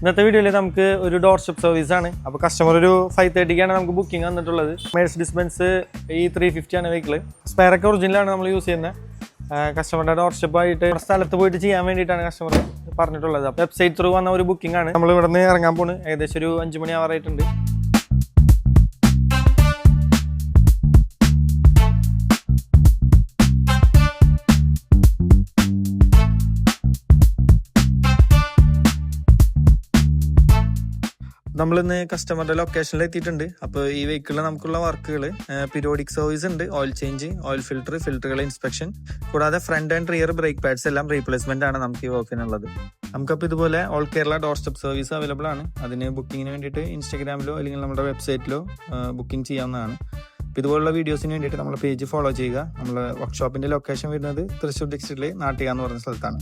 ഇന്നത്തെ വീഡിയോയിൽ നമുക്ക് ഒരു ഡോർ സ്റ്റെപ്പ് സർവീസ് ആണ്. അപ്പോൾ കസ്റ്റമർ ഒരു 5:30 നമുക്ക് ബുക്കിംഗ് വന്നിട്ടുള്ളത്. മെഴ്സിഡീസ് ബെൻസ് E350 ആണ് വെഹിക്കിൾ. സ്പെയറൊക്കെ ഒറിജിനലാണ് നമ്മൾ യൂസ് ചെയ്യുന്നത്. കസ്റ്റമറുടെ ഡോർ സ്റ്റെപ്പ് ആയിട്ട് സ്ഥലത്ത് പോയിട്ട് ചെയ്യാൻ വേണ്ടിയിട്ടാണ് കസ്റ്റമർ പറഞ്ഞിട്ടുള്ളത്. വെബ്സൈറ്റ് ത്രൂ വന്ന ഒരു ബുക്കിംഗ് ആണ്. നമ്മൾ ഇവിടെ നിന്ന് ഇറങ്ങാൻ പോകുന്നത് ഏകദേശം ഒരു 5 മണി ആവാറായിട്ടുണ്ട്. നമ്മളിന്ന് കസ്റ്റമറുടെ ലൊക്കേഷനിൽ എത്തിയിട്ടുണ്ട്. അപ്പോൾ ഈ വെഹിക്കിളിൽ നമുക്കുള്ള വർക്കുകൾ പീരിയോഡിക് സർവീസ് ഉണ്ട്, ഓയിൽ ചേഞ്ച്, ഓയിൽ ഫിൽറ്ററുകളുടെ ഇൻസ്പെക്ഷൻ, കൂടാതെ front and rear brake pads എല്ലാം റീപ്ലേസ്മെന്റ് ആണ് നമുക്ക് ഈ വർക്കിനുള്ളത്. നമുക്കപ്പോൾ ഇതുപോലെ all Kerala doorstep service available ആണ്. അതിന് ബുക്കിങ്ങിന് വേണ്ടിയിട്ട് ഇൻസ്റ്റാഗ്രാമിലോ അല്ലെങ്കിൽ നമ്മുടെ വെബ്സൈറ്റിലോ ബുക്കിംഗ് ചെയ്യാവുന്നതാണ്. അപ്പോൾ ഇതുപോലുള്ള വീഡിയോസിന് വേണ്ടിയിട്ട് നമ്മുടെ പേജ് ഫോളോ ചെയ്യുക. നമ്മുടെ വർക്ക്ഷോപ്പിന്റെ ലൊക്കേഷൻ വരുന്നത് തൃശ്ശൂർ ഡിസ്ട്രിക്റ്റിലെ നാട്ടിക എന്ന് പറയുന്ന സ്ഥലത്താണ്.